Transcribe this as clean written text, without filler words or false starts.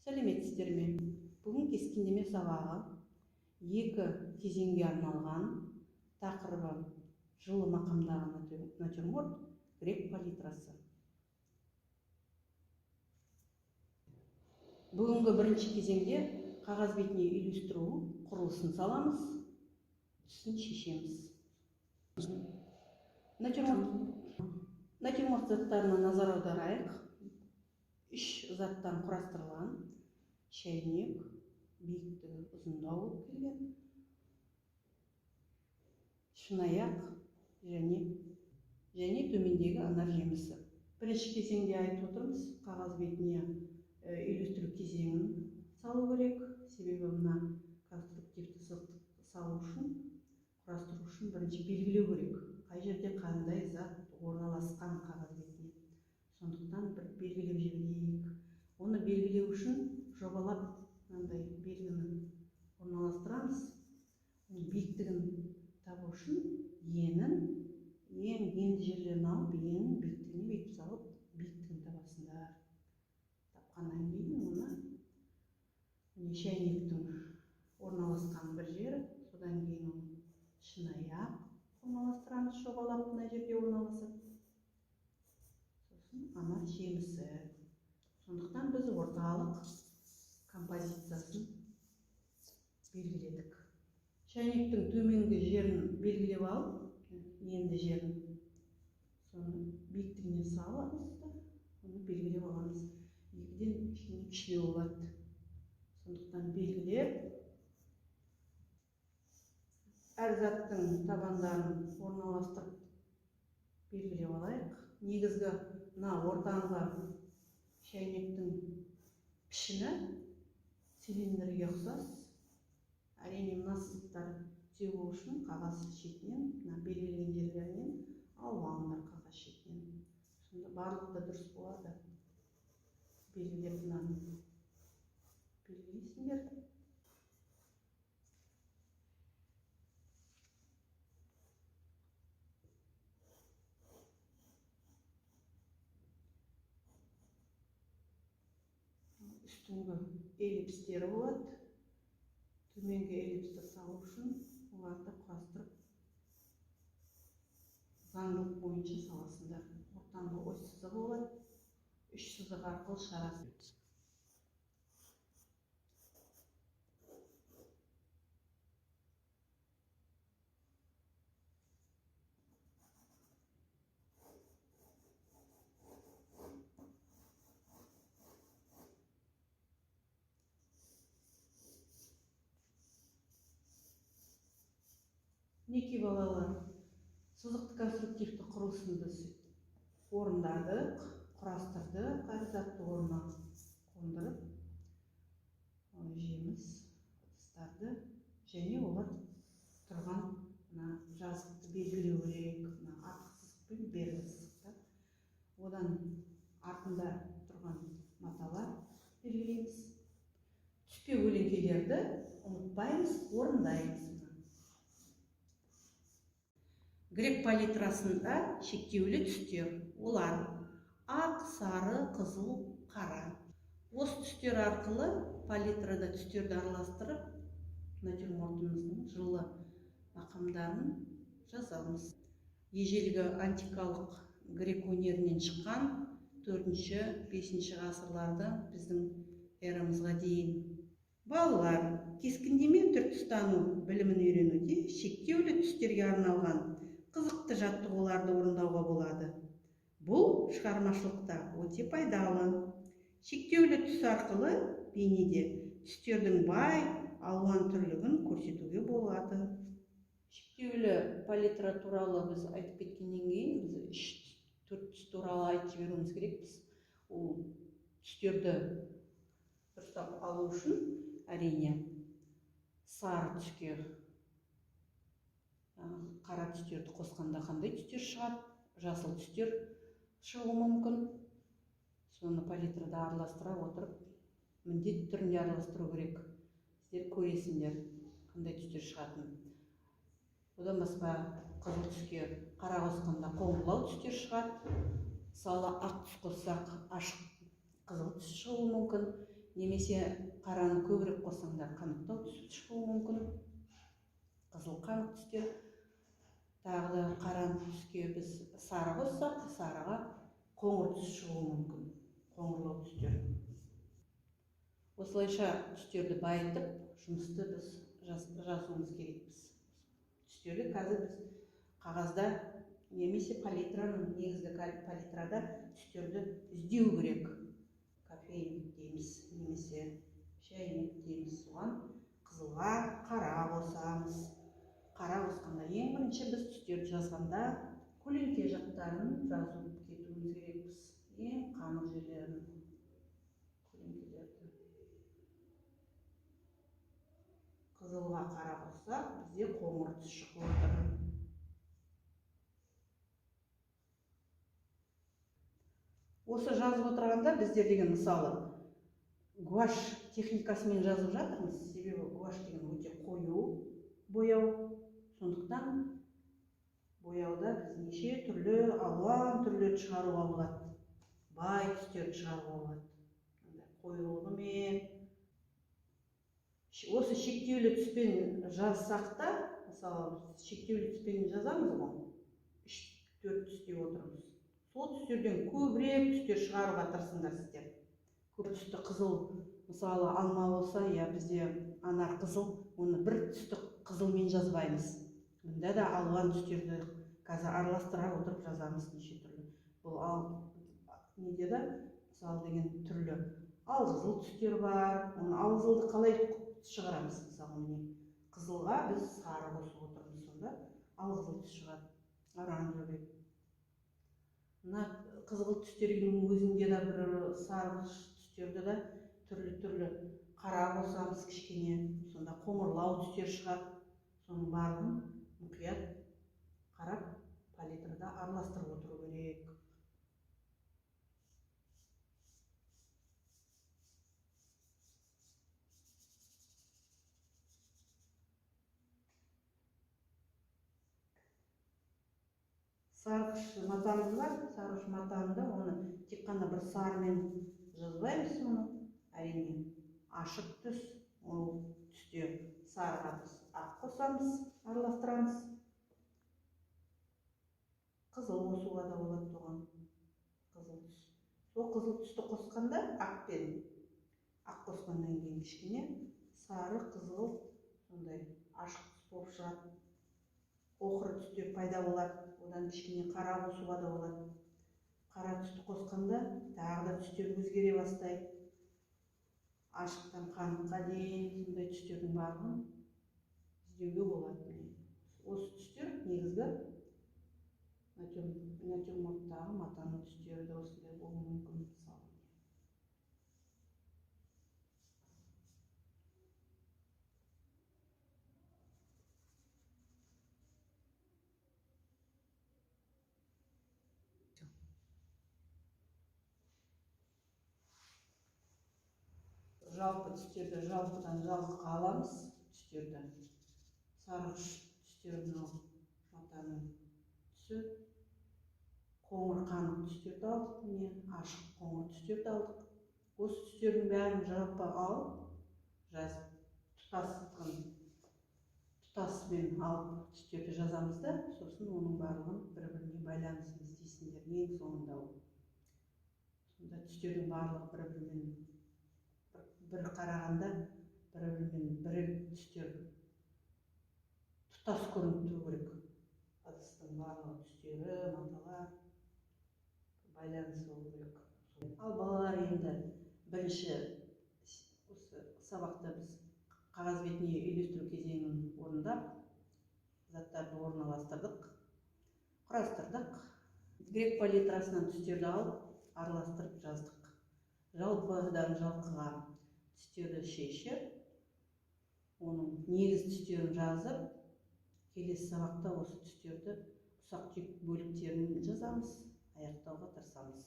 Сәлеметсіздер ме? Бүгін кескіндеме сабағы екі кезеңге арналған, тақырыбы жылы мақамдағы натюрморт, грек палитрасы. Бүгінгі бірінші кезеңде қағаз бетіне үйлестіру құрылысын саламыз, түсін шешеміз. Натюрморт заттарына назар аударайық. Үш заттан құрастырылған: шәйнек, биіктігі ұзындау болып келген, шынаяқ және төмендегі анар жемісі. Бірінші кезеңде айтып отырмыз, қағаз бетіне үйлестіру кезеңін салу керек. Себебі мына конструктивті сызықты салу үшін, құрастыру үшін бірінші белгілеу керек, қай жерде қандай зат орналасқан қағаз бетіне. Сондықтан бір белгілеп жіберейік. Оны белгілеу үшін жобалап мынандай белгіні орналастырамыз. Биіктігін табу үшін ең енді жерлерін алып, енін биіктігіне бүйтіп салып, биіктігін табасыңдар. Тапқаннан кейін оны шәйнектің орналасқан бір жері, содан кейін оны шынаяқ орналастырамыз, жобалап мына жерде орналасады. Сосын анар жемісі. Сондықтан біз орталық композициясын белгіледік. Шәйнектің төменгі жерін белгілеп алып, енді жерін соны биіктігіне саламыз да, оны белгілеп аламыз. Екіден кішілеу болады. Сондықтан белгілеп, әр заттың табандарын орналастырып белгілеп алайық. Негізгі мына ортаңғы шәйнектің пішіні цилиндрге ұқсас. Әрине мына сызықтар түзу болу үшін қағаз шетінен, мына белгіленген жерлерінен алып алыңдар қағаз шетінен. Сонда барлығы дұрыс болады. Белгілеп мынаны белгілейсіңдер. Үстіңгі эллипстері болады. Төменгі эллипсті салу үшін оларды құрастырып заңдылық бойынша саласыңдар. Ортаңғы ось сызығы болады. Үш сызық арқылы шығарасың. Неке балалар, сызықты конструктивті құрылысын біз орындадық, құрастырдық, әр затты орнына қондырып, жеміс ыдыстарды және олар тұрған жазықты белгілеу керек. Артқы сызық пен бергі сызықты. Одан артында тұрған маталар белгілейміз. Түспе көлеңкелерді ұмытпаймыз, орындаймыз. Грек палитрасында шектеулі түстер. Олар ақ, сары, қызыл, қара. Осы түстер арқылы палитрада түстерді араластырып, натюрмортымыздың жылы мақамдарын жазамыз. Ежелгі антикалық грек өнерінен шыққан 4-5 ғасырларда біздің эрамызға дейін. Балалар, кескіндеме түртістану білімін үйренуде шектеулі түстерге арналған қызықты жаттығуларды орындауға болады. Бұл шығармашылықта өте пайдалы. Шектеулі түс арқылы бейнеде түстердің бай, алуан түрлігін көрсетуге болады. Шектеулі палитра туралы біз айтып кеткеннен кейін, біз 3-4 түс туралы айтып жіберуіміз керекпіз. Ол түстерді дұрыстап алу үшін әрине сары түске қара түстерді қосқанда қандай түстер шығады, жасыл түстер шығуы мүмкін. Соны палитрада араластыра отырып, міндетті түрінде араластыру керек. Сіздер көресіңдер, қандай түстер шығатынын. Одан басқа қызыл түске қара қосқанда қоңырлау түстер шығады. Мысалы ақ түс қоссақ ашық қызыл түс шығуы мүмкін. немесе қараны көбірек қоссаңдар қанықтау түсіп шығуы мүмкін. Қызыл қанық түстер. Тағы да қараны түске біз сары қоссақ, сарыға қоңыр түс шығуы мүмкін. Қоңырлау түстер. Осылайша түстерді байытып, жұмысты біз жазуымыз керекпіз. Түстерді қазір біз қағазда немесе палитраның, негізгі палитрада түстерді іздеу керек. Кофейник дейміз, немесе шайнек дейміз. Соған қызылға қара қосамыз. Қара қосқанда ең бірінші біз түстерді жазғанда көлеңке жақтарын жазып кетуіміз керекпіз. Ең қанық жерлерін, көлеңкелерді. Қызылға қара қоссақ, бізде қоңыр түс шығып отыр. Осы жазып отырғанда біздер деген мысалы гуаш техникасымен жазып жатырмыз. Себебі гуаш деген өте қою бояу. Сондықтан бояуда біз неше түрлі алуан түрлерді шығаруға болады. Бай түстерді шығаруға болады. Қоюлығымен. Осы шектеулі түспен жазсақ та, мысалы шектеулі түспен жазамыз ғой, 3-4 түс деп отырмыз. Сол түстерден көбірек түстер шығаруға тырысыңдар сіздер. Көп түсті қызыл, мысалы алма болса, я бізде анар қызыл, оны бір түсті қызылмен жазбаймыз. Мұнда да алуан түстерді қазір араластыра отырып жазамыз неше түрлі. Бұл неде да, мысалы деген түрлі алқызыл түстер бар. Оны алқызылды қалай шығарамыз? Мысалы міне қызылға біз сары қосып отырмыз, сонда алқызыл түс шығады. Оранжевый. Мына қызғылт түстердің өзінде де бір сарғыш түстерді де түрлі қара қосамыз кішкене, сонда қоңырлау түстер шығады. Соның барлығын мұқият қарап палитрада араластырып отыру керек. Сарғыш матамыз бар, сарғыш матамды оны тек қана бір сарымен жазбаймыз оны. Әрине ашық түс, ол түсте сарыға біз ақ қосамыз, араластырамыз. Қызыл қосуға да болады оған. Қызыл түс. Сол қызыл түсті қосқанда ақ қосқаннан кейін кішкене сары, қызыл, сондай ашық түс болып шығады. Оқыр түстер пайда болады. Одан кішкене қара қосуға да болады. Қара түсті қосқанда тағы да түстер өзгере бастайды. Ашықтан қаныққа дейін сондай түстердің барлығын іздеуге болады. Осы түстер негізгі натюрморттағы матаның түстері де осындай болуы мүмкін. Жалпы түстерді жалпыдан жалпыға аламыз түстерді. Сарғыш түстердің матаның түсі. Қоңыр қанық түстерді алдық, міне ашық қоңыр түстерді алдық. Осы түстердің бәрін жалпы алып, жазып тұтасымен алып түстерді жазамыз да, сосын оның барлығын бір-біріне байланысын іздейсіңдер. Ең соңында ол. Сонда түстердің барлығы бір-бірімен бір қарағанда бір түстер тұтас көрініп тұру керек. Ыдыстың барлығы түстері, маталар байланысы болу керек. Ал балалар енді бірінші осы сабақта біз қағаз бетіне үйлестіру кезеңін орындап, заттарды орналастырдық, құрастырдық. Грек палитрасынан түстерді алып, араластырып жаздық. Жалпыдан жалпыға түстерді шешіп, оның негіз түстерін жазып, келесі сабақта осы түстерді ұсақ түйек бөліктерін жазамыз, аяқтауға тырысамыз.